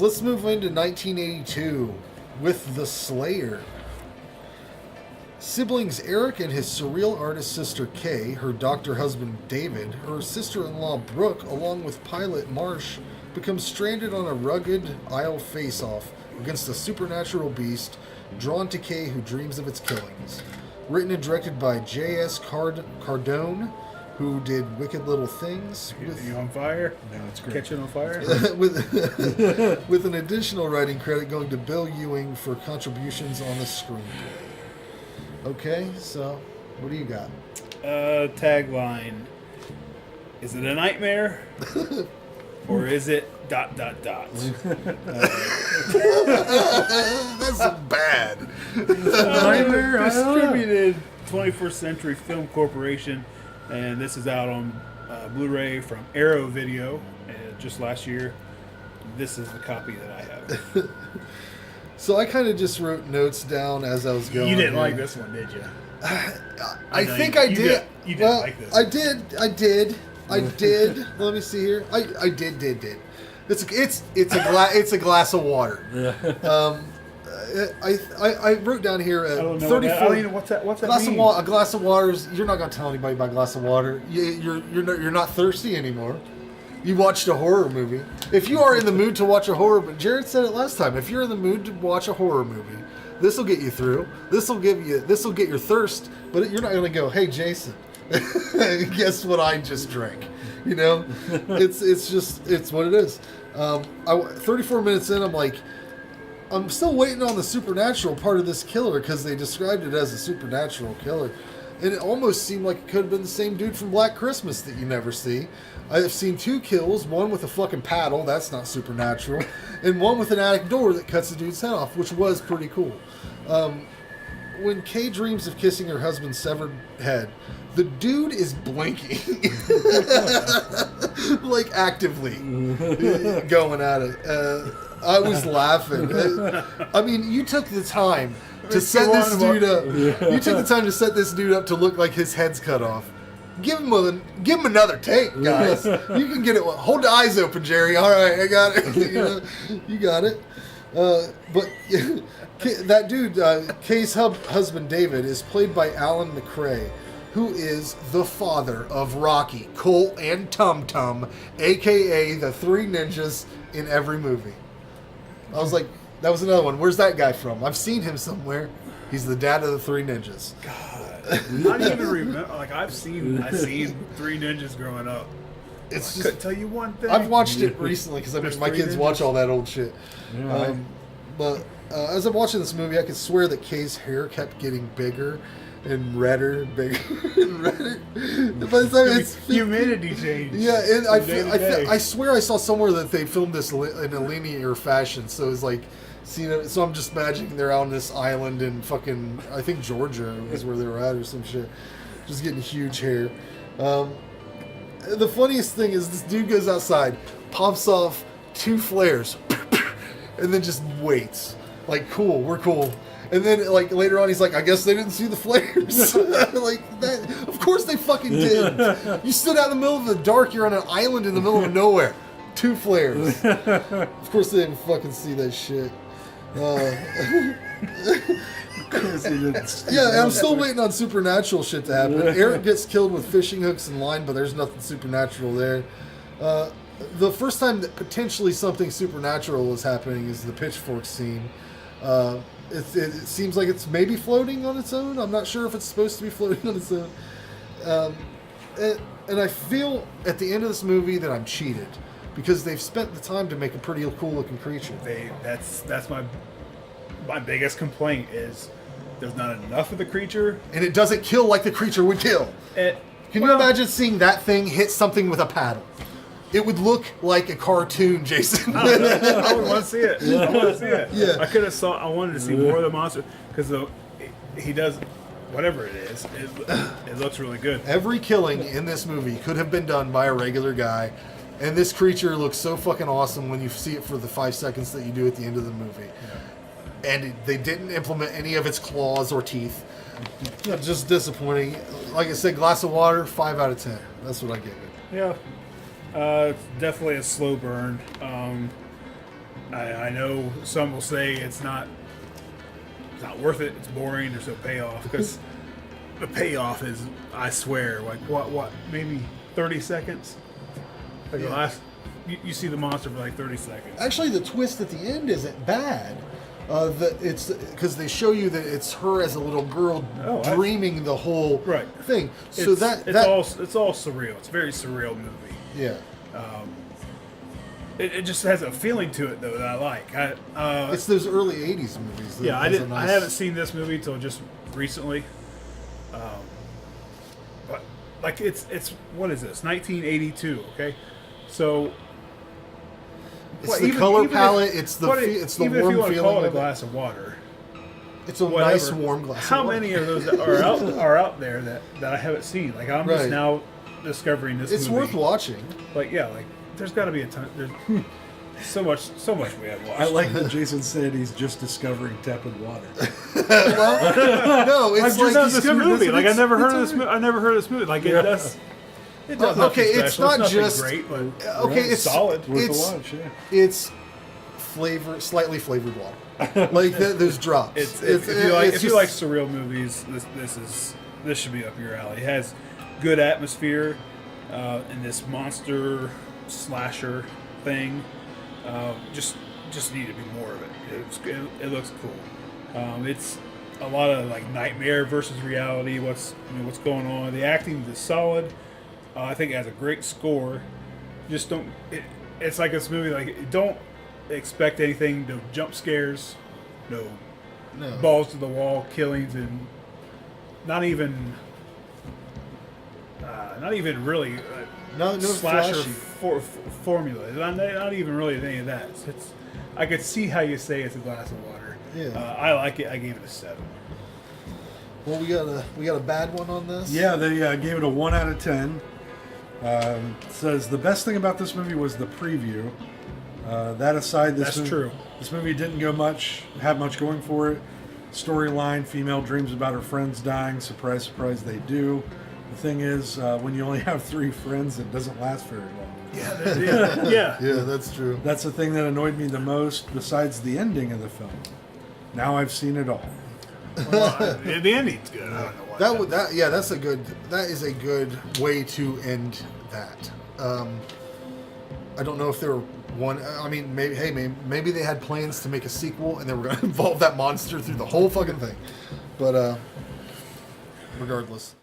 Let's move into 1982 with The Slayer. Siblings Eric and his surreal artist sister Kay, her doctor husband David, her sister-in-law Brooke, along with pilot Marsh, become stranded on a rugged Isle face-off against a supernatural beast drawn to Kay who dreams of its killings. Written and directed by J.S. Cardone, who did Wicked Little Things. Are you on fire? No, it's great. Catching on fire? with an additional writing credit going to Bill Ewing for contributions on the screenplay. Okay, so what do you got? Tagline. Is it a nightmare? Or is it ... That's bad. Nightmare distributed 21st Century Film Corporation, and this is out on Blu-ray from Arrow Video just last year. This is the copy that I have. So I kind of just wrote notes down as I was going. You didn't like this one, did you? I think I did. You didn't like this. I did. Let me see here. I did. It's a glass of water. Yeah. I wrote down here I don't know 34. what's that Glass mean? of a glass of water is. You're not gonna tell anybody about a glass of water. You're not thirsty anymore. You watched a horror movie. If you are in the mood to watch a horror, but Jared said it last time. If you're in the mood to watch a horror movie, this will get you through. This will get your thirst. But you're not gonna go, hey Jason, guess what I just drank? You know, it's what it is. 34 minutes in, I'm like, I'm still waiting on the supernatural part of this killer because they described it as a supernatural killer. And it almost seemed like it could have been the same dude from Black Christmas that you never see. I've seen 2 kills, one with a fucking paddle, that's not supernatural, and one with an attic door that cuts the dude's head off, which was pretty cool. When Kay dreams of kissing her husband's severed head, the dude is blinking. Like actively going at it. I was laughing. I mean, you took the time to set this dude up. You took the time to set this dude up to look like his head's cut off. Give him another take, guys. You can get it. Hold the eyes open, Jerry. All right, I got it. You got it. But that dude, Kay's husband David, is played by Alan McRae, who is the father of Rocky, Colt, and Tum Tum, a.k.a. the 3 ninjas in every movie. I was like, that was another one. Where's that guy from? I've seen him somewhere. He's the dad of the 3 ninjas. God, not even remember. Like I've seen 3 Ninjas growing up. It's I couldn't tell you one thing. I've watched it recently because I make my kids watch all that old shit. Yeah. But as I'm watching this movie, I could swear that Kay's hair kept getting bigger and redder, bigger and redder. By the time it's humidity change. Yeah, and I swear I saw somewhere that they filmed this in a linear fashion. So it's like, so I'm just imagining they're out on this island in fucking, I think Georgia is where they were at or some shit, just getting huge hair. The funniest thing is this dude goes outside, pops off 2 flares, and then just waits. Like, cool, we're cool. And then, like, later on, he's like, I guess they didn't see the flares. Like, that, of course they fucking did. You stood out in the middle of the dark, you're on an island in the middle of nowhere. 2 flares. Of course they didn't fucking see that shit. Yeah, I'm still waiting on supernatural shit to happen. Eric gets killed with fishing hooks and line, but there's nothing supernatural there. The first time that potentially something supernatural is happening is the pitchfork scene. It seems like it's maybe floating on its own. I'm not sure if it's supposed to be floating on its own. And I feel at the end of this movie that I'm cheated because they've spent the time to make a pretty cool looking creature. That's my biggest complaint is there's not enough of the creature, and it doesn't kill like the creature would kill. Can you imagine seeing that thing hit something with a paddle? It would look like a cartoon, Jason. I would want to see it. I want to see it. Yeah. I wanted to see more of the monster because he does whatever it is. It looks really good. Every killing in this movie could have been done by a regular guy, and this creature looks so fucking awesome when you see it for the 5 seconds that you do at the end of the movie. Yeah. And they didn't implement any of its claws or teeth. Just disappointing. Like I said, glass of water, 5 out of 10. That's what I give it. Yeah. It's definitely a slow burn. I know some will say it's not worth it. It's boring. There's no payoff because the payoff is, I swear, like what maybe 30 seconds. Like the last, you see the monster for like 30 seconds. Actually, the twist at the end isn't bad. It's because they show you that it's her as a little girl dreaming the whole thing. So it's all surreal. It's a very surreal movie. Yeah. It just has a feeling to it though that I like. It's those early '80s movies. That I haven't seen this movie till just recently. But like it's what is this? 1982. Okay, so it's the color palette. It's the warm if you want to call it a glass of water. It's a nice warm glass. How of water. many of those are out there that I haven't seen? Like I'm just now discovering this. It's movie. worth watching. Like there's got to be a ton. There's so much we have watched. I like that Jason said he's just discovering tepid water. Well, no, it's I've like just this movie. Like I never heard of this movie. I never heard of this movie. Like it does. It does okay, nothing it's special. not just great, but it's solid. Worth a watch, yeah. It's slightly flavored water, like those drops. If you like surreal movies, this should be up your alley. It has good atmosphere and this monster slasher thing. Just need to be more of it. It looks cool. It's a lot of like nightmare versus reality. What's going on? The acting is solid. I think it has a great score. Just don't. It's like this movie. Like don't expect anything. No jump scares. No balls to the wall killings, and not even really no slasher flashy. formula. Not even really any of that. I could see how you say it's a glass of water. Yeah. I like it. I gave it a 7. Well, we got a bad one on this. Yeah, they gave it a 1 out of 10. Says the best thing about this movie was the preview. That aside, That's true. This movie didn't have much going for it. Storyline: female dreams about her friends dying. Surprise, surprise, they do. The thing is, when you only have 3 friends, it doesn't last very long. Yeah. Yeah, that's true. That's the thing that annoyed me the most, besides the ending of the film. Now I've seen it all. Well, the ending's good. I don't know why. That is a good way to end that. I don't know if there were one. I mean, maybe they had plans to make a sequel and they were going to involve that monster through the whole fucking thing. But regardless.